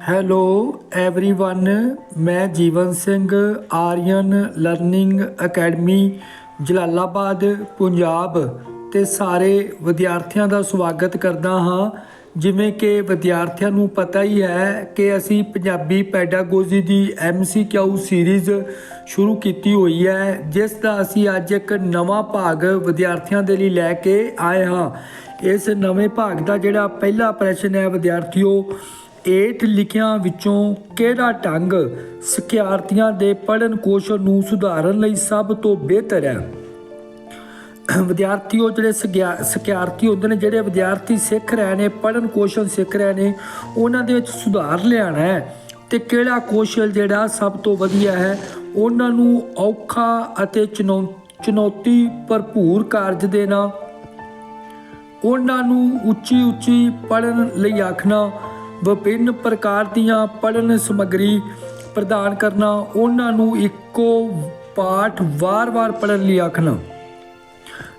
Hello everyone, मैं Jeevan Singh Aryan learning academy Jalalabad Punjab ਤੇ ਸਾਰੇ ਵਿਦਿਆਰਥੀਆਂ ਦਾ ਸਵਾਗਤ ਕਰਦਾ ਹਾਂ। ਜਿਵੇਂ ਕਿ ਵਿਦਿਆਰਥੀਆਂ ਨੂੰ ਪਤਾ ਹੀ ਹੈ ਕਿ ਅਸੀਂ ਪੰਜਾਬੀ ਪੈਡਾਗੋਜੀ ਦੀ MCQ ਸੀਰੀਜ਼ ਸ਼ੁਰੂ ਕੀਤੀ ਹੋਈ ਹੈ, ਜਿਸ ਦਾ ਅਸੀਂ ਅੱਜ ਇੱਕ ਨਵਾਂ ਭਾਗ ਵਿਦਿਆਰਥੀਆਂ ਦੇ ਲਈ ਲੈ ਕੇ ਆਏ ਹਾਂ। ਇਸ ਨਵੇਂ ਭਾਗ ਦਾ ਜਿਹੜਾ ਪਹਿਲਾ ਪ੍ਰਸ਼ਨ ਹੈ ਵਿਦਿਆਰਥੀਓ, 8 ਲਿਖਿਆਂ ਵਿੱਚੋਂ ਕਿਹੜਾ ਢੰਗ ਸਿਖਿਆਰਥੀਆਂ ਦੇ ਪੜ੍ਹਨ ਕੌਸ਼ਲ ਨੂੰ ਸੁਧਾਰਨ ਲਈ ਸਭ ਤੋਂ ਬਿਹਤਰ ਹੈ। ਵਿਦਿਆਰਥੀਓ ਜਿਹੜੇ ਸਿਖਿਆਰਥੀ ਹੁੰਦੇ ਨੇ, ਜਿਹੜੇ ਵਿਦਿਆਰਥੀ ਸਿੱਖ ਰਹੇ ਨੇ, ਪੜ੍ਹਨ ਕੌਸ਼ਲ ਸਿੱਖ ਰਹੇ ਨੇ, ਉਹਨਾਂ ਦੇ ਵਿੱਚ ਸੁਧਾਰ ਲਿਆਉਣਾ ਹੈ ਅਤੇ ਕਿਹੜਾ ਕੌਸ਼ਲ ਜਿਹੜਾ ਸਭ ਤੋਂ ਵਧੀਆ ਹੈ। ਉਹਨਾਂ ਨੂੰ ਔਖਾ ਅਤੇ ਚੁਣੌਤੀ ਭਰਪੂਰ ਕਾਰਜ ਦੇਣਾ, ਉਹਨਾਂ ਨੂੰ ਉੱਚੀ ਪੜ੍ਹਨ ਲਈ ਆਖਣਾ, ਵਿਭਿੰਨ ਪ੍ਰਕਾਰ ਦੀਆਂ ਪੜ੍ਹਨ ਸਮੱਗਰੀ ਪ੍ਰਦਾਨ ਕਰਨਾ, ਉਹਨਾਂ ਨੂੰ ਇੱਕੋ ਪਾਠ ਵਾਰ-ਵਾਰ ਪੜ੍ਹਨ ਲਈ ਆਖਣਾ।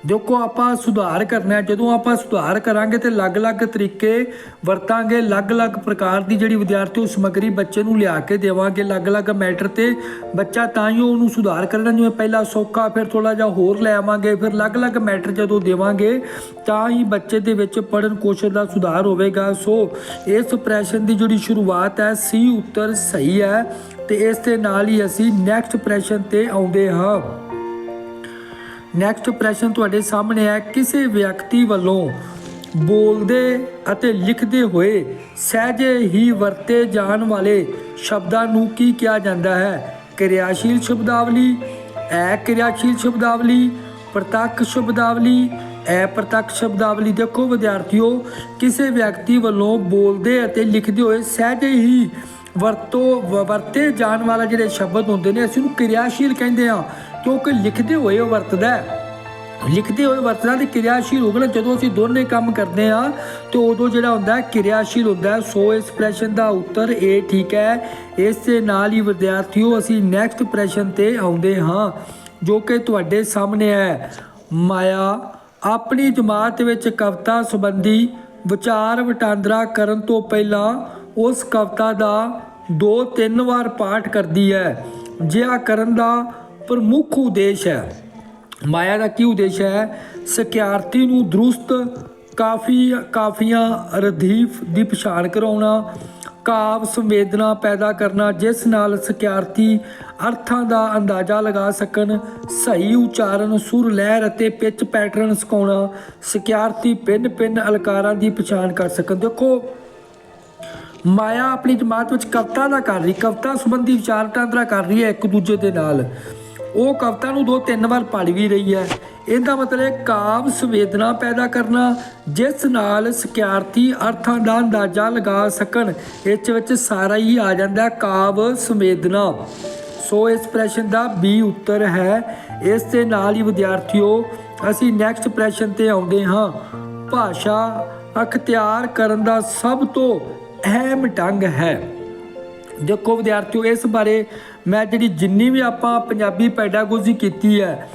ਦੇਖੋ, ਆਪਾਂ ਸੁਧਾਰ ਕਰਨਾ। ਜਦੋਂ ਆਪਾਂ ਸੁਧਾਰ ਕਰਾਂਗੇ ਤੇ ਅਲੱਗ-ਅਲੱਗ ਤਰੀਕੇ ਵਰਤਾਂਗੇ, ਅਲੱਗ-ਅਲੱਗ ਪ੍ਰਕਾਰ ਦੀ ਜਿਹੜੀ ਵਿਦਿਆਰਥੀ ਉਹ ਸਮੱਗਰੀ ਬੱਚੇ ਨੂੰ ਲਿਆ ਕੇ ਦੇਵਾਂਗੇ ਅਲੱਗ-ਅਲੱਗ ਮੈਟਰ ਤੇ। ਬੱਚਾ ਤਾਂ ਹੀ ਉਹਨੂੰ ਸੁਧਾਰ ਕਰਨਾ, ਜਿਵੇਂ ਪਹਿਲਾਂ ਸੌਖਾ, ਫਿਰ ਥੋੜ੍ਹਾ ਜਿਹਾ ਹੋਰ ਲੈ ਆਵਾਂਗੇ, ਫਿਰ ਅਲੱਗ-ਅਲੱਗ ਮੈਟਰ ਜਦੋਂ ਦੇਵਾਂਗੇ ਤਾਂ ਹੀ ਬੱਚੇ ਦੇ ਵਿੱਚ ਪੜ੍ਹਨ ਕੌਸ਼ਲ ਦਾ ਸੁਧਾਰ ਹੋਵੇਗਾ। ਸੋ ਇਸ ਪ੍ਰਸ਼ਨ ਦੀ ਜਿਹੜੀ ਸ਼ੁਰੂਆਤ ਹੈ C ਉੱਤਰ ਸਹੀ ਹੈ ਤੇ ਇਸ ਦੇ ਨਾਲ ਹੀ ਅਸੀਂ ਨੈਕਸਟ ਪ੍ਰਸ਼ਨ ਤੇ ਆਉਂਦੇ ਹਾਂ। ਨੈਕਸਟ ਪ੍ਰਸ਼ਨ ਤੁਹਾਡੇ ਸਾਹਮਣੇ ਹੈ, ਕਿਸੇ ਵਿਅਕਤੀ ਵੱਲੋਂ ਬੋਲਦੇ ਅਤੇ ਲਿਖਦੇ ਹੋਏ ਸਹਿਜੇ ਹੀ ਵਰਤੇ ਜਾਣ ਵਾਲੇ ਸ਼ਬਦਾਂ ਨੂੰ ਕੀ ਕਿਹਾ ਜਾਂਦਾ ਹੈ? ਕਿਰਿਆਸ਼ੀਲ ਸ਼ਬਦਾਵਲੀ, ਅਕਿਰਿਆਸ਼ੀਲ ਸ਼ਬਦਾਵਲੀ, ਪ੍ਰਤੱਖ ਸ਼ਬਦਾਵਲੀ, ਅਪ੍ਰਤੱਖ ਸ਼ਬਦਾਵਲੀ। ਦੇਖੋ ਵਿਦਿਆਰਥੀਓ, ਕਿਸੇ ਵਿਅਕਤੀ ਵੱਲੋਂ ਬੋਲਦੇ ਅਤੇ ਲਿਖਦੇ ਹੋਏ ਸਹਿਜੇ ਹੀ ਵਰਤੇ ਜਾਣ ਵਾਲਾ ਜਿਹੜੇ ਸ਼ਬਦ ਹੁੰਦੇ ਨੇ, ਅਸੀਂ ਉਹਨੂੰ ਕਿਰਿਆਸ਼ੀਲ ਕਹਿੰਦੇ ਹਾਂ, ਕਿਉਂਕਿ ਲਿਖਦੇ ਹੋਏ ਉਹ ਵਰਤਦਾ ਤੇ ਕਿਰਿਆਸ਼ੀਲ ਹੋ ਗਿਆ। ਜਦੋਂ ਅਸੀਂ ਦੋਨੇ ਕੰਮ ਕਰਦੇ ਹਾਂ ਤੇ ਉਦੋਂ ਜਿਹੜਾ ਹੁੰਦਾ ਕਿਰਿਆਸ਼ੀਲ ਹੁੰਦਾ। ਸੋ ਇਸ ਪ੍ਰਸ਼ਨ ਦਾ ਉੱਤਰ A ਠੀਕ ਹੈ। ਇਸ ਦੇ ਨਾਲ ਹੀ ਵਿਦਿਆਰਥੀਓ ਅਸੀਂ ਨੈਕਸਟ ਪ੍ਰਸ਼ਨ ਤੇ ਆਉਂਦੇ ਹਾਂ, ਜੋ ਕਿ ਤੁਹਾਡੇ ਸਾਹਮਣੇ ਹੈ। ਮਾਇਆ ਆਪਣੀ ਜਮਾਤ ਵਿੱਚ ਕਵਿਤਾ ਸੰਬੰਧੀ ਵਿਚਾਰ ਵਟਾਂਦਰਾ ਕਰਨ ਤੋਂ ਪਹਿਲਾਂ ਉਸ ਕਵਿਤਾ ਦਾ 2-3 ਵਾਰ ਪਾਠ ਕਰਦੀ ਹੈ। ਜਿਹਾ ਕਰਨ ਦਾ ਪ੍ਰਮੁੱਖ ਉਦੇਸ਼ ਹੈ। ਮਾਇਆ ਦਾ ਕੀ ਉਦੇਸ਼ ਹੈ? ਸਿਖਿਆਰਥੀ ਨੂੰ ਦਰੁਸਤ ਕਾਫੀਆਂ ਰਦੀਫ ਦੀ ਪਛਾਣ ਕਰਾਉਣਾ, ਕਾਵ ਸੰਵੇਦਨਾ ਪੈਦਾ ਕਰਨਾ, ਜਿਸ ਨਾਲ ਸਿਖਿਆਰਥੀ ਅਰਥਾਂ ਦਾ ਅੰਦਾਜ਼ਾ ਲਗਾ ਸਕਣ, ਸਹੀ ਉਚਾਰਨ, ਸੁਰ, ਲਹਿਰ ਅਤੇ ਪਿੱਚ ਪੈਟਰਨ ਸਿਖਾਉਣਾ, ਸਿਖਿਆਰਥੀ ਭਿੰਨ ਅਲੰਕਾਰਾਂ ਦੀ ਪਛਾਣ ਕਰ ਸਕਣ। ਦੇਖੋ, ਮਾਇਆ ਆਪਣੀ ਜਮਾਤ ਵਿੱਚ ਕਵਿਤਾ ਦਾ ਕਰ ਰਹੀ, ਕਵਿਤਾ ਸੰਬੰਧੀ ਵਿਚਾਰ ਵਟਾਂਦਰਾ ਕਰ ਰਹੀ ਹੈ ਇੱਕ ਦੂਜੇ ਦੇ ਨਾਲ। ਉਹ ਕਵਿਤਾ ਨੂੰ 2-3 ਵਾਰ ਪੜ੍ਹ ਵੀ ਰਹੀ ਹੈ। ਇਹਦਾ ਮਤਲਬ ਕਾਵ ਸੰਵੇਦਨਾ ਪੈਦਾ ਕਰਨਾ, ਜਿਸ ਨਾਲ ਸਿਖਿਆਰਥੀ ਅਰਥਾਂ ਦਾ ਅੰਦਾਜ਼ਾ ਲਗਾ ਸਕਣ। ਇਸ ਵਿੱਚ ਸਾਰਾ ਹੀ ਆ ਜਾਂਦਾ ਕਾਵ ਸੰਵੇਦਨਾ। ਸੋ ਇਸ ਪ੍ਰਸ਼ਨ ਦਾ B ਉੱਤਰ ਹੈ। ਇਸ ਦੇ ਨਾਲ ਹੀ ਵਿਦਿਆਰਥੀਓ ਅਸੀਂ ਨੈਕਸਟ ਪ੍ਰਸ਼ਨ ਤੇ ਆਉਂਦੇ ਹਾਂ। ਭਾਸ਼ਾ ਅਖਤਿਆਰ ਕਰਨ ਦਾ ਸਭ ਤੋਂ ਅਹਿਮ ਢੰਗ ਹੈ। ਦੇਖੋ ਵਿਦਿਆਰਥੀਓ, ਇਸ ਬਾਰੇ ਮੈਂ ਜਿੰਨੀ ਵੀ ਆਪਾਂ ਪੰਜਾਬੀ ਪੈਡਾਗੋਜੀ ਕੀਤੀ ਹੈ,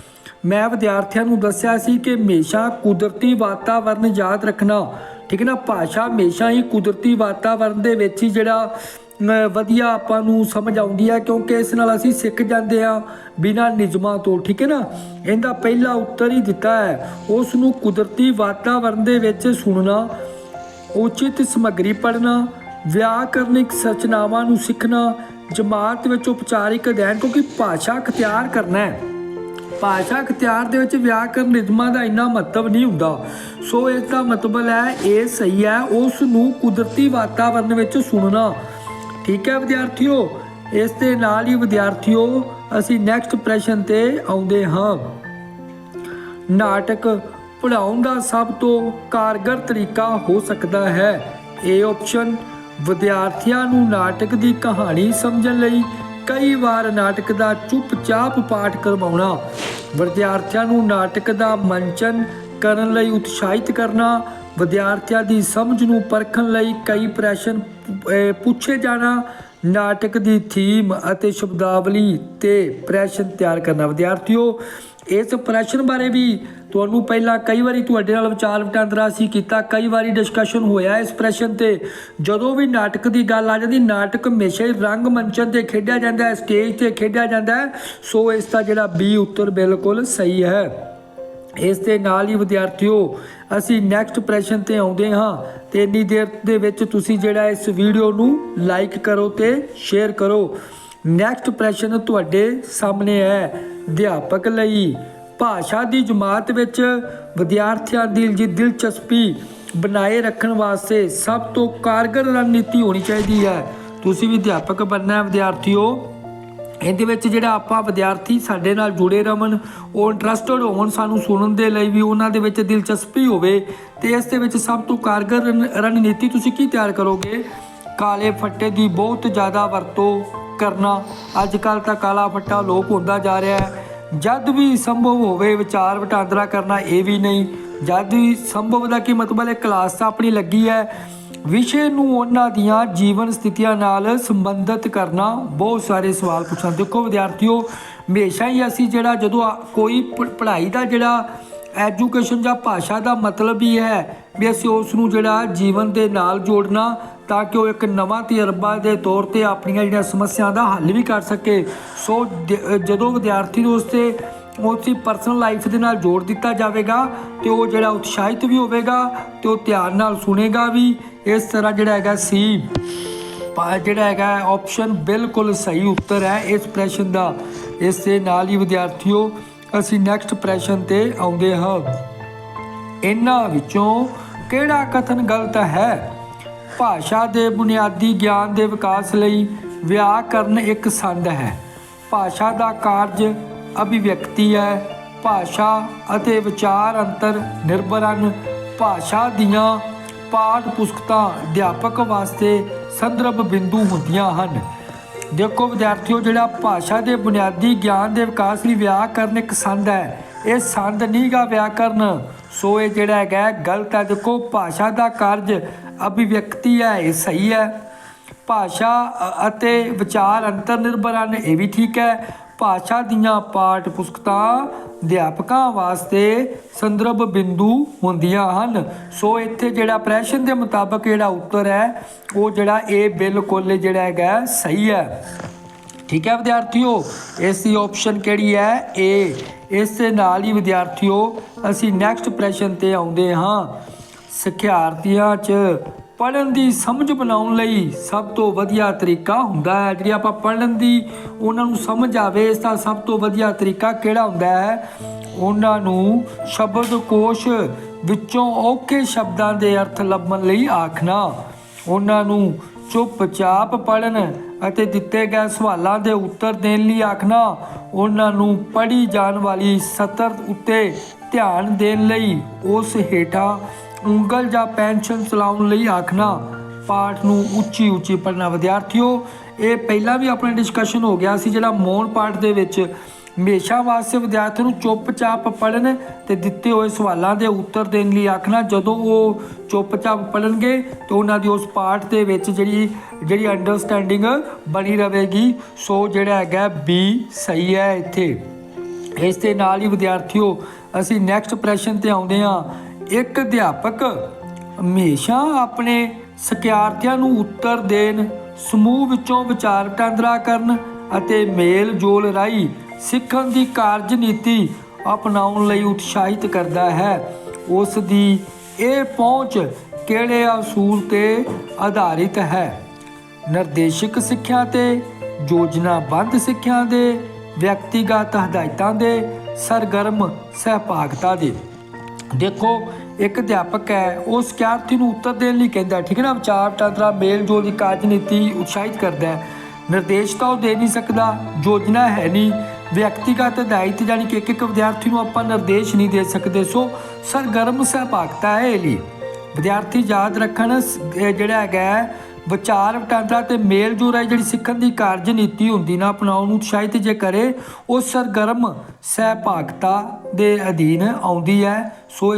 ਮੈਂ ਵਿਦਿਆਰਥੀਆਂ ਨੂੰ ਦੱਸਿਆ ਸੀ ਕਿ ਹਮੇਸ਼ਾ ਕੁਦਰਤੀ ਵਾਤਾਵਰਨ ਯਾਦ ਰੱਖਣਾ, ਠੀਕ ਹੈ ਨਾ। ਭਾਸ਼ਾ ਹਮੇਸ਼ਾ ਹੀ ਕੁਦਰਤੀ ਵਾਤਾਵਰਨ ਦੇ ਵਿੱਚ ਹੀ ਜਿਹੜਾ ਵਧੀਆ ਆਪਾਂ ਨੂੰ ਸਮਝ ਆਉਂਦੀ ਹੈ, ਕਿਉਂਕਿ ਇਸ ਨਾਲ ਅਸੀਂ ਸਿੱਖ ਜਾਂਦੇ ਹਾਂ ਬਿਨਾਂ ਨਿਯਮਾਂ ਤੋਂ, ਠੀਕ ਹੈ ਨਾ। ਇਹਦਾ ਪਹਿਲਾ ਉੱਤਰ ਹੀ ਦਿੱਤਾ ਹੈ, ਉਸ ਨੂੰ ਕੁਦਰਤੀ ਵਾਤਾਵਰਨ ਦੇ ਵਿੱਚ ਸੁਣਨਾ, ਉਚਿਤ ਸਮੱਗਰੀ ਪੜ੍ਹਨਾ, ਵਿਆਕਰਨਿਕ ਸੰਰਚਨਾਵਾਂ ਨੂੰ ਸਿੱਖਣਾ, ਜਮਾਤ ਵਿੱਚ ਉਪਚਾਰਿਕ ਅਧਿਐਨ, ਕਿਉਂਕਿ ਭਾਸ਼ਾ ਅਖਤਿਆਰ ਕਰਨਾ ਹੈ। ਭਾਸ਼ਾ ਅਖਤਿਆਰ ਦੇ ਵਿੱਚ ਵਿਆਕਰਨ ਨਿਯਮਾਂ ਦਾ ਇੰਨਾ ਮਹੱਤਵ ਨਹੀਂ ਹੁੰਦਾ। ਸੋ ਇਸ ਦਾ ਮਤਲਬ ਹੈ ਇਹ ਸਹੀ ਹੈ, ਉਸ ਨੂੰ ਕੁਦਰਤੀ ਵਾਤਾਵਰਨ ਵਿੱਚ ਸੁਣਨਾ, ਠੀਕ ਹੈ ਵਿਦਿਆਰਥੀਓ। ਇਸ ਦੇ ਨਾਲ ਹੀ ਵਿਦਿਆਰਥੀਓ ਅਸੀਂ ਨੈਕਸਟ ਪ੍ਰਸ਼ਨ ਤੇ ਆਉਂਦੇ ਹਾਂ। ਨਾਟਕ ਪੜ੍ਹਾਉਣ ਦਾ ਸਭ ਤੋਂ ਕਾਰਗਰ ਤਰੀਕਾ ਹੋ ਸਕਦਾ ਹੈ। A ਆਪਸ਼ਨ, ਵਿਦਿਆਰਥੀਆਂ ਨੂੰ ਨਾਟਕ ਦੀ ਕਹਾਣੀ ਸਮਝਣ ਲਈ ਕਈ ਵਾਰ ਨਾਟਕ ਦਾ ਚੁੱਪਚਾਪ ਪਾਠ ਕਰਵਾਉਣਾ, ਵਿਦਿਆਰਥੀਆਂ ਨੂੰ ਨਾਟਕ ਦਾ ਮੰਚਨ ਕਰਨ ਲਈ ਉਤਸ਼ਾਹਿਤ ਕਰਨਾ, ਵਿਦਿਆਰਥੀਆਂ ਦੀ ਸਮਝ ਨੂੰ ਪਰਖਣ ਲਈ ਕਈ ਪ੍ਰਸ਼ਨ ਪੁੱਛੇ ਜਾਣਾ, ਨਾਟਕ ਦੀ ਥੀਮ ਅਤੇ ਸ਼ਬਦਾਵਲੀ ਤੇ ਪ੍ਰਸ਼ਨ ਤਿਆਰ ਕਰਨਾ। ਵਿਦਿਆਰਥੀਓ, ਇਸ ਪ੍ਰਸ਼ਨ ਬਾਰੇ ਵੀ ਤੁਹਾਨੂੰ ਪਹਿਲਾਂ ਕਈ ਵਾਰੀ ਤੁਹਾਡੇ ਨਾਲ ਵਿਚਾਰ ਵਟਾਂਦਰਾ ਅਸੀਂ ਕੀਤਾ, ਕਈ ਵਾਰੀ ਡਿਸਕਸ਼ਨ ਹੋਇਆ ਇਸ ਪ੍ਰਸ਼ਨ ਤੇ। ਜਦੋਂ ਵੀ ਨਾਟਕ ਦੀ ਗੱਲ ਆ ਜਾਂਦੀ, ਨਾਟਕ ਹਮੇਸ਼ਾ ਹੀ ਰੰਗ ਮੰਚਨ ਤੇ ਖੇਡਿਆ ਜਾਂਦਾ ਹੈ, ਸਟੇਜ ਤੇ ਖੇਡਿਆ ਜਾਂਦਾ ਹੈ। ਸੋ ਇਸ ਦਾ ਜਿਹੜਾ ਬੀ ਉੱਤਰ ਬਿਲਕੁਲ ਸਹੀ ਹੈ। ਇਸ ਦੇ ਨਾਲ ਹੀ ਵਿਦਿਆਰਥੀਓ ਅਸੀਂ ਨੈਕਸਟ ਪ੍ਰਸ਼ਨ ਤੇ ਆਉਂਦੇ ਹਾਂ, ਤੇ ਇੰਨੀ ਦੇਰ ਦੇ ਵਿੱਚ ਤੁਸੀਂ ਜਿਹੜਾ ਇਸ ਵੀਡੀਓ ਨੂੰ ਲਾਈਕ ਕਰੋ ਤੇ ਸ਼ੇਅਰ ਕਰੋ। ਨੈਕਸਟ ਪ੍ਰਸ਼ਨ ਤੁਹਾਡੇ ਸਾਹਮਣੇ ਹੈ ਅਧਿਆਪਕ ਲਈ। ਭਾਸ਼ਾ ਦੀ ਜਮਾਤ ਵਿੱਚ ਵਿਦਿਆਰਥੀਆਂ ਦੀ ਦਿਲਚਸਪੀ ਬਣਾਏ ਰੱਖਣ ਵਾਸਤੇ ਸਭ ਤੋਂ ਕਾਰਗਰ ਰਣਨੀਤੀ ਹੋਣੀ ਚਾਹੀਦੀ ਹੈ। ਤੁਸੀਂ ਵੀ ਅਧਿਆਪਕ ਬਣਨਾ ਹੈ ਵਿਦਿਆਰਥੀਓ। ਇਹਦੇ ਵਿੱਚ ਜਿਹੜਾ ਆਪਾਂ ਵਿਦਿਆਰਥੀ ਸਾਡੇ ਨਾਲ ਜੁੜੇ ਰਹਿਣ, ਉਹ ਇੰਟਰਸਟਡ ਹੋਣ, ਸਾਨੂੰ ਸੁਣਨ ਦੇ ਲਈ ਵੀ ਉਹਨਾਂ ਦੇ ਵਿੱਚ ਦਿਲਚਸਪੀ ਹੋਵੇ। ਤੇ ਇਸ ਦੇ ਵਿੱਚ ਸਭ ਤੋਂ ਕਾਰਗਰ ਰਣਨੀਤੀ ਤੁਸੀਂ ਕੀ ਤਿਆਰ ਕਰੋਗੇ? ਕਾਲੇ ਫੱਟੇ ਦੀ ਬਹੁਤ ਜ਼ਿਆਦਾ ਵਰਤੋਂ ਕਰਨਾ। ਅੱਜ ਕੱਲ੍ਹ ਤਾਂ ਕਾਲਾ ਫੱਟਾ ਲੋਪ ਹੁੰਦਾ ਜਾ ਰਿਹਾ ਹੈ। ਜਦ ਵੀ ਸੰਭਵ ਹੋਵੇ ਵਿਚਾਰ ਵਟਾਂਦਰਾ ਕਰਨਾ, ਇਹ ਵੀ ਨਹੀਂ। ਜਦ ਵੀ ਸੰਭਵ ਦਾ ਕੀ ਮਤਲਬ ਹੈ? ਕਲਾਸ ਤਾਂ ਆਪਣੀ ਲੱਗੀ ਹੈ, ਵਿਸ਼ੇ ਨੂੰ ਉਹਨਾਂ ਦੀਆਂ ਜੀਵਨ ਸਥਿਤੀਆਂ ਨਾਲ ਸੰਬੰਧਿਤ ਕਰਨਾ, ਬਹੁਤ ਸਾਰੇ ਸਵਾਲ ਪੁੱਛਣਾ। ਦੇਖੋ ਵਿਦਿਆਰਥੀਓ, ਹਮੇਸ਼ਾ ਹੀ ਅਸੀਂ ਜਿਹੜਾ ਜਦੋਂ ਕੋਈ ਪੜ੍ਹਾਈ ਦਾ ਜਿਹੜਾ ਐਜੂਕੇਸ਼ਨ ਜਾਂ ਭਾਸ਼ਾ ਦਾ ਮਤਲਬ ਹੀ ਹੈ ਵੀ ਅਸੀਂ ਉਸ ਨੂੰ ਜਿਹੜਾ ਜੀਵਨ ਦੇ ਨਾਲ ਜੋੜਨਾ, ਤਾਂ ਕਿ ਉਹ ਇੱਕ ਨਵਾਂ ਤਜਰਬਾ ਦੇ ਤੌਰ 'ਤੇ ਆਪਣੀਆਂ ਜਿਹੜੀਆਂ ਸਮੱਸਿਆ ਦਾ ਹੱਲ ਵੀ ਕਰ ਸਕੇ। ਸੋ ਜਦੋਂ ਵਿਦਿਆਰਥੀ ਨੂੰ ਉਸਦੀ ਪਰਸਨਲ ਲਾਈਫ ਦੇ ਨਾਲ ਜੋੜ ਦਿੱਤਾ ਜਾਵੇਗਾ ਤੇ ਉਹ ਜਿਹੜਾ ਉਤਸ਼ਾਹਿਤ ਵੀ ਹੋਵੇਗਾ ਤੇ ਉਹ ਧਿਆਨ ਨਾਲ ਸੁਣੇਗਾ ਵੀ। ਇਸ ਤਰ੍ਹਾਂ ਜਿਹੜਾ ਹੈਗਾ ਸੀ ਜਿਹੜਾ ਹੈਗਾ ਆਪਸ਼ਨ ਬਿਲਕੁਲ ਸਹੀ ਉੱਤਰ ਹੈ ਇਸ ਪ੍ਰਸ਼ਨ ਦਾ। ਇਸ ਦੇ ਨਾਲ ਹੀ ਵਿਦਿਆਰਥੀਓ ਅਸੀਂ ਨੈਕਸਟ ਪ੍ਰਸ਼ਨ ਤੇ ਆਉਂਦੇ ਹਾਂ। ਇਹਨਾਂ ਵਿੱਚੋਂ ਕਿਹੜਾ ਕਥਨ ਗਲਤ ਹੈ? ਭਾਸ਼ਾ ਦੇ ਬੁਨਿਆਦੀ ਗਿਆਨ ਦੇ ਵਿਕਾਸ ਲਈ ਵਿਆਕਰਨ ਇੱਕ ਸੰਦ ਹੈ। ਭਾਸ਼ਾ ਦਾ ਕਾਰਜ ਅਭਿਵਿਅਕਤੀ ਹੈ। ਭਾਸ਼ਾ ਅਤੇ ਵਿਚਾਰ ਅੰਤਰ ਨਿਰਭਰ ਹਨ। ਭਾਸ਼ਾ ਦੀਆਂ ਪਾਠ ਪੁਸਤਕਾਂ ਅਧਿਆਪਕ ਵਾਸਤੇ ਸੰਦਰਭ ਬਿੰਦੂ ਹੁੰਦੀਆਂ ਹਨ। ਦੇਖੋ ਵਿਦਿਆਰਥੀਓ, ਜਿਹੜਾ ਭਾਸ਼ਾ ਦੇ ਬੁਨਿਆਦੀ ਗਿਆਨ ਦੇ ਵਿਕਾਸ ਲਈ ਵਿਆਕਰਨ ਇੱਕ ਸੰਦ ਹੈ, ਇਹ ਸੰਦ ਨਹੀਂ ਗਾ ਵਿਆਕਰਨ। ਸੋ ਇਹ ਜਿਹੜਾ ਹੈਗਾ ਗਲਤ ਹੈ। ਦੇਖੋ ਭਾਸ਼ਾ ਦਾ ਕਾਰਜ ਅਭਿਵਿਅਕਤੀ ਹੈ, ਇਹ ਸਹੀ ਹੈ। ਭਾਸ਼ਾ ਅਤੇ ਵਿਚਾਰ ਅੰਤਰ ਨਿਰਭਰ ਹਨ, ਇਹ ਵੀ ਠੀਕ ਹੈ। ਭਾਸ਼ਾ ਦੀਆਂ ਪਾਠ ਪੁਸਤਕਾਂ ਅਧਿਆਪਕਾਂ ਵਾਸਤੇ ਸੰਦਰਭ ਬਿੰਦੂ ਹੁੰਦੀਆਂ ਹਨ। ਸੋ ਇੱਥੇ ਜਿਹੜਾ ਪ੍ਰਸ਼ਨ ਦੇ ਮੁਤਾਬਕ ਜਿਹੜਾ ਉੱਤਰ ਹੈ ਉਹ ਜਿਹੜਾ ਇਹ ਬਿਲਕੁਲ ਜਿਹੜਾ ਹੈਗਾ ਸਹੀ ਹੈ। ਠੀਕ ਹੈ ਵਿਦਿਆਰਥੀਓ, ਇਸ ਦੀ ਆਪਸ਼ਨ ਕਿਹੜੀ ਹੈ? ਏ। ਇਸ ਦੇ ਨਾਲ ਹੀ ਵਿਦਿਆਰਥੀਓ ਅਸੀਂ ਨੈਕਸਟ ਪ੍ਰਸ਼ਨ ਤੇ ਆਉਂਦੇ ਹਾਂ। ਸਿਖਿਆਰਥੀਆਂ 'ਚ ਪੜ੍ਹਨ ਦੀ ਸਮਝ ਬਣਾਉਣ ਲਈ ਸਭ ਤੋਂ ਵਧੀਆ ਤਰੀਕਾ ਹੁੰਦਾ ਹੈ, ਜਿਹੜੀ ਆਪਾਂ ਪੜ੍ਹਨ ਦੀ ਉਹਨਾਂ ਨੂੰ ਸਮਝ ਆਵੇ, ਇਸ ਦਾ ਸਭ ਤੋਂ ਵਧੀਆ ਤਰੀਕਾ ਕਿਹੜਾ ਹੁੰਦਾ ਹੈ? ਉਹਨਾਂ ਨੂੰ ਸ਼ਬਦਕੋਸ਼ ਵਿੱਚੋਂ ਔਖੇ ਸ਼ਬਦਾਂ ਦੇ ਅਰਥ ਲੱਭਣ ਲਈ ਆਖਣਾ। ਉਹਨਾਂ ਨੂੰ ਚੁੱਪਚਾਪ ਪੜ੍ਹਨ ਅਤੇ ਦਿੱਤੇ ਗਏ ਸਵਾਲਾਂ ਦੇ ਉੱਤਰ ਦੇਣ ਲਈ ਆਖਣਾ। ਉਹਨਾਂ ਨੂੰ ਪੜ੍ਹੀ ਜਾਣ ਵਾਲੀ ਸਤਰ ਉੱਤੇ ਧਿਆਨ ਦੇਣ ਲਈ ਉਸ ਹੇਠਾਂ ਉਂਗਲ ਜਾਂ ਪੈਨਸ਼ਨ ਚਲਾਉਣ ਲਈ ਆਖਣਾ। ਪਾਠ ਨੂੰ ਉੱਚੀ ਉੱਚੀ ਪੜ੍ਹਨਾ। ਵਿਦਿਆਰਥੀਓ, ਇਹ ਪਹਿਲਾਂ ਵੀ ਆਪਣਾ ਡਿਸਕਸ਼ਨ ਹੋ ਗਿਆ ਸੀ, ਜਿਹੜਾ ਮੌਨ ਪਾਠ ਦੇ ਵਿੱਚ ਹਮੇਸ਼ਾ ਵਾਸਤੇ ਵਿਦਿਆਰਥੀ ਨੂੰ ਚੁੱਪਚਾਪ ਪੜ੍ਹਨ ਤੇ ਦਿੱਤੇ ਹੋਏ ਸਵਾਲਾਂ ਦੇ ਉੱਤਰ ਦੇਣ ਲਈ ਆਖਣਾ। ਜਦੋਂ ਉਹ ਚੁੱਪਚਾਪ ਪੜ੍ਹਨਗੇ ਤਾਂ ਉਹਨਾਂ ਦੀ ਉਸ ਪਾਠ ਦੇ ਵਿੱਚ ਜਿਹੜੀ ਅੰਡਰਸਟੈਂਡਿੰਗ ਬਣੀ ਰਹੇਗੀ। ਸੋ ਜਿਹੜਾ ਹੈਗਾ ਬੀ ਸਹੀ ਹੈ ਇੱਥੇ। ਇਸ ਦੇ ਨਾਲ ਹੀ ਵਿਦਿਆਰਥੀਓ ਅਸੀਂ ਨੈਕਸਟ ਪ੍ਰਸ਼ਨ ਤੇ ਆਉਂਦੇ ਹਾਂ। ਇੱਕ ਅਧਿਆਪਕ ਹਮੇਸ਼ਾ ਆਪਣੇ ਸਿਖਿਆਰਥੀਆਂ ਨੂੰ ਉੱਤਰ ਦੇਣ, ਸਮੂਹ ਵਿੱਚੋਂ ਵਿਚਾਰ ਵਟਾਂਦਰਾ ਕਰਨ ਅਤੇ ਮੇਲ ਜੋਲ ਰਾਹੀਂ ਸਿੱਖਣ ਦੀ ਕਾਰਜਨੀਤੀ ਅਪਣਾਉਣ ਲਈ ਉਤਸ਼ਾਹਿਤ ਕਰਦਾ ਹੈ। ਉਸ ਦੀ ਇਹ ਪਹੁੰਚ ਕਿਹੜੇ ਅਸੂਲ ਤੇ ਆਧਾਰਿਤ ਹੈ? ਨਿਰਦੇਸ਼ਕ ਸਿੱਖਿਆ ਤੇ, ਯੋਜਨਾਬੱਧ ਸਿੱਖਿਆ ਦੇ, ਵਿਅਕਤੀਗਤ ਹਦਾਇਤਾਂ ਦੇ, ਸਰਗਰਮ ਸਹਿਭਾਗਤਾ ਦੇ। ਦੇਖੋ ਇੱਕ ਅਧਿਆਪਕ ਹੈ, ਉਹ ਸਿਖਿਆਰਥੀ ਨੂੰ ਉੱਤਰ ਦੇਣ ਲਈ ਕਹਿੰਦਾ, ਠੀਕ ਹੈ ਨਾ, ਵਿਚਾਰ ਵਟਾਂਦਰਾ ਮੇਲ ਜੋਲ ਦੀ ਕਾਰਜਨੀਤੀ ਉਤਸ਼ਾਹਿਤ ਕਰਦਾ ਹੈ। ਨਿਰਦੇਸ਼ ਤਾਂ ਉਹ ਦੇ ਨਹੀਂ ਸਕਦਾ, ਯੋਜਨਾ ਹੈ ਨਹੀਂ, ਵਿਅਕਤੀਗਤ ਹਦਾਇਤ ਯਾਨੀ ਕਿ ਇੱਕ ਵਿਦਿਆਰਥੀ ਨੂੰ ਆਪਾਂ ਨਿਰਦੇਸ਼ ਨਹੀਂ ਦੇ ਸਕਦੇ। ਸੋ ਸਰਗਰਮ ਸਹਿਭਾਗਤਾ ਹੈ ਇਹ ਲਈ। ਵਿਦਿਆਰਥੀ ਯਾਦ ਰੱਖਣ ਜਿਹੜਾ ਹੈਗਾ ਵਿਚਾਰ ਵਟਾਂਦਰਾ ਤੇ ਮੇਲ ਜੋਲ ਹੈ, ਜਿਹੜੀ ਸਿੱਖਣ ਦੀ ਕਾਰਜਨੀਤੀ ਹੁੰਦੀ ਨਾ ਅਪਣਾਉਣ ਨੂੰ ਉਤਸ਼ਾਹਿਤ ਜੇ ਕਰੇ, ਉਹ ਸਰਗਰਮ ਸਹਿਭਾਗਤਾ ਦੇ ਅਧੀਨ ਆਉਂਦੀ ਹੈ। ਸੋ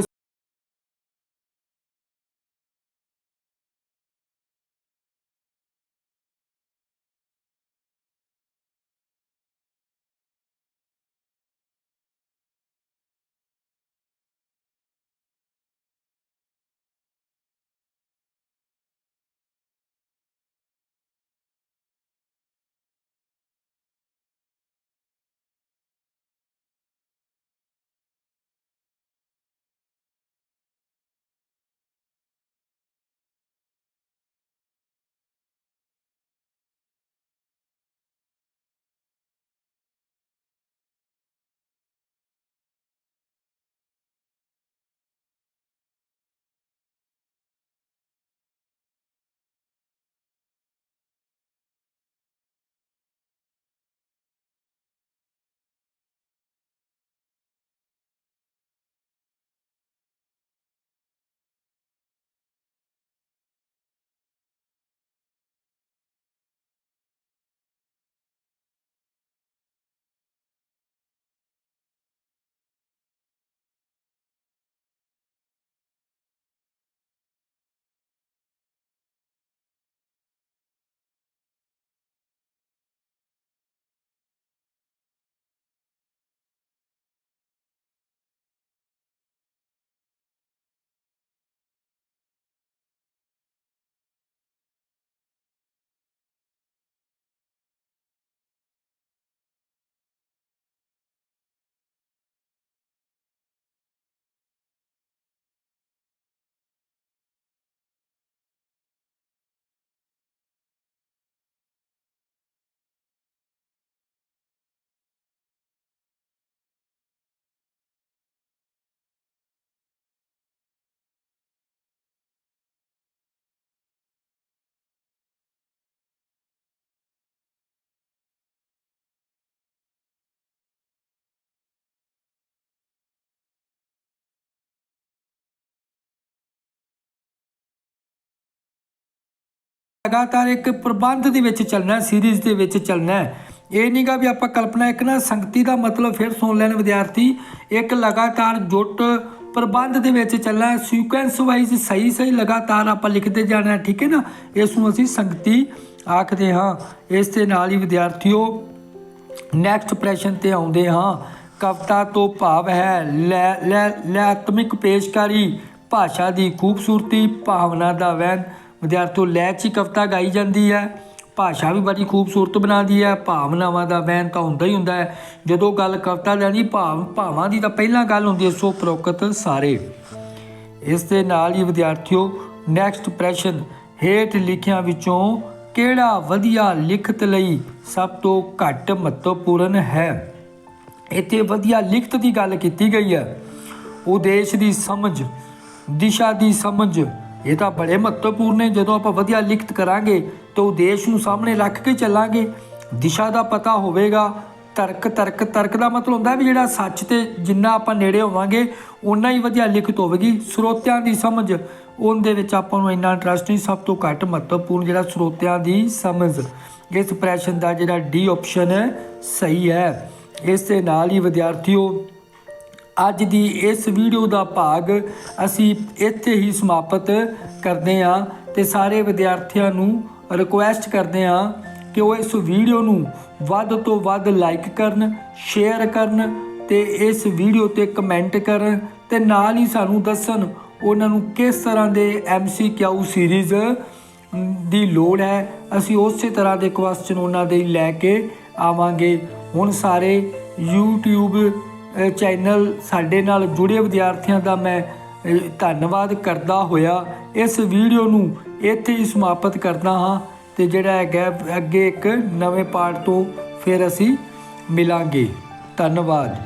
ਲਗਾਤਾਰ ਇੱਕ ਪ੍ਰਬੰਧ ਦੇ ਵਿੱਚ ਚੱਲਣਾ, ਸੀਰੀਜ਼ ਦੇ ਵਿੱਚ ਚੱਲਣਾ ਹੈ। ਇਹ ਨਹੀਂਗਾ ਵੀ ਆਪਾਂ ਕਲਪਨਾ, ਇੱਕ ਨਾ ਸੰਗਤੀ ਦਾ ਮਤਲਬ ਫਿਰ ਸੁਣ ਲੈਣ ਵਿਦਿਆਰਥੀ, ਇੱਕ ਲਗਾਤਾਰ ਜੁੱਟ ਪ੍ਰਬੰਧ ਦੇ ਵਿੱਚ ਚੱਲਣਾ, ਸੀਕੁਐਂਸ ਵਾਈਜ਼ ਸਹੀ ਲਗਾਤਾਰ ਆਪਾਂ ਲਿਖਦੇ ਜਾਣਾ, ਠੀਕ ਹੈ ਨਾ। ਇਸ ਨੂੰ ਅਸੀਂ ਸੰਗਤੀ ਆਖਦੇ ਹਾਂ। ਇਸ ਦੇ ਨਾਲ ਹੀ ਵਿਦਿਆਰਥੀਓ ਨੈਕਸਟ ਪ੍ਰਸ਼ਨ ਤੇ ਆਉਂਦੇ ਹਾਂ। ਕਵਿਤਾ ਤੋਂ ਭਾਵ ਹੈ ਲੈਆਤਮਿਕ ਪੇਸ਼ਕਾਰੀ, ਭਾਸ਼ਾ ਦੀ ਖੂਬਸੂਰਤੀ, ਭਾਵਨਾ ਦਾ ਵਹਿਣ। ਵਿਦਿਆਰਥੀਓ ਲੈ 'ਚ ਹੀ ਕਵਿਤਾ ਗਾਈ ਜਾਂਦੀ ਹੈ, ਭਾਸ਼ਾ ਵੀ ਬੜੀ ਖੂਬਸੂਰਤ ਬਣਾਉਂਦੀ ਹੈ, ਭਾਵਨਾਵਾਂ ਦਾ ਵਹਿਣ ਤਾਂ ਹੁੰਦਾ ਹੀ ਹੁੰਦਾ ਹੈ। ਜਦੋਂ ਗੱਲ ਕਵਿਤਾ ਦੀ ਭਾਵਾਂ ਦੀ ਤਾਂ ਪਹਿਲਾਂ ਗੱਲ ਹੁੰਦੀ ਹੈ, ਸੋ ਉਪਰੋਕਤ ਸਾਰੇ। ਇਸ ਦੇ ਨਾਲ ਹੀ ਵਿਦਿਆਰਥੀਓ ਨੈਕਸਟ ਪ੍ਰਸ਼ਨ, ਹੇਠ ਲਿਖਿਆਂ ਵਿੱਚੋਂ ਕਿਹੜਾ ਵਧੀਆ ਲਿਖਤ ਲਈ ਸਭ ਤੋਂ ਘੱਟ ਮਹੱਤਵਪੂਰਨ ਹੈ। ਇੱਥੇ ਵਧੀਆ ਲਿਖਤ ਦੀ ਗੱਲ ਕੀਤੀ ਗਈ ਹੈ। ਉਦੇਸ਼ ਦੀ ਸਮਝ, ਦਿਸ਼ਾ ਦੀ ਸਮਝ, ਇਹ ਤਾਂ ਬੜੇ ਮਹੱਤਵਪੂਰਨ ਨੇ। ਜਦੋਂ ਆਪਾਂ ਵਧੀਆ ਲਿਖਤ ਕਰਾਂਗੇ ਤਾਂ ਉਦੇਸ਼ ਨੂੰ ਸਾਹਮਣੇ ਰੱਖ ਕੇ ਚੱਲਾਂਗੇ, ਦਿਸ਼ਾ ਦਾ ਪਤਾ ਹੋਵੇਗਾ, ਤਰਕ ਦਾ ਮਤਲਬ ਹੁੰਦਾ ਵੀ ਜਿਹੜਾ ਸੱਚ ਤੇ ਜਿੰਨਾ ਆਪਾਂ ਨੇੜੇ ਹੋਵਾਂਗੇ ਓਨਾ ਹੀ ਵਧੀਆ ਲਿਖਤ ਹੋਵੇਗੀ। ਸਰੋਤਿਆਂ ਦੀ ਸਮਝ, ਉਹਦੇ ਵਿੱਚ ਆਪਾਂ ਨੂੰ ਇੰਨਾ ਇੰਟਰਸਟ ਨਹੀਂ, ਸਭ ਤੋਂ ਘੱਟ ਮਹੱਤਵਪੂਰਨ ਜਿਹੜਾ ਸਰੋਤਿਆਂ ਦੀ ਸਮਝ। ਇਸ ਪ੍ਰਸ਼ਨ ਦਾ ਜਿਹੜਾ ਡੀ ਆਪਸ਼ਨ ਸਹੀ ਹੈ। ਇਸ ਦੇ ਨਾਲ ਹੀ ਵਿਦਿਆਰਥੀਓ ਅੱਜ ਦੀ ਇਸ ਵੀਡੀਓ ਦਾ ਭਾਗ ਅਸੀਂ ਇੱਥੇ ਹੀ ਸਮਾਪਤ ਕਰਦੇ ਹਾਂ ਤੇ ਸਾਰੇ ਵਿਦਿਆਰਥੀਆਂ ਨੂੰ ਰਿਕੁਐਸਟ ਕਰਦੇ ਹਾਂ ਕਿ ਉਹ ਇਸ ਵੀਡੀਓ ਨੂੰ ਵੱਧ ਤੋਂ ਵੱਧ ਲਾਈਕ ਕਰਨ, ਸ਼ੇਅਰ ਕਰਨ ਤੇ ਇਸ ਵੀਡੀਓ ਤੇ ਕਮੈਂਟ ਕਰਨ ਤੇ ਨਾਲ ਹੀ ਸਾਨੂੰ ਦੱਸਣ ਉਹਨਾਂ ਨੂੰ ਕਿਸ ਤਰ੍ਹਾਂ ਦੇ MCQ ਸੀਰੀਜ਼ ਦੀ ਲੋੜ ਹੈ। ਅਸੀਂ ਉਸੇ ਤਰ੍ਹਾਂ ਦੇ ਕੁਐਸਚਨ ਉਹਨਾਂ ਦੇ ਲੈ ਕੇ ਆਵਾਂਗੇ। ਹੁਣ ਸਾਰੇ YouTube ਚੈਨਲ ਸਾਡੇ ਨਾਲ ਜੁੜੇ ਵਿਦਿਆਰਥੀਆਂ ਦਾ ਮੈਂ ਧੰਨਵਾਦ ਕਰਦਾ ਹੋਇਆ ਇਸ ਵੀਡੀਓ ਨੂੰ ਇੱਥੇ ਹੀ ਸਮਾਪਤ ਕਰਦਾ ਹਾਂ ਤੇ ਜਿਹੜਾ ਹੈਗਾ ਅੱਗੇ ਇੱਕ ਨਵੇਂ ਪਾਰਟ ਤੋਂ ਫਿਰ ਅਸੀਂ ਮਿਲਾਂਗੇ। ਧੰਨਵਾਦ।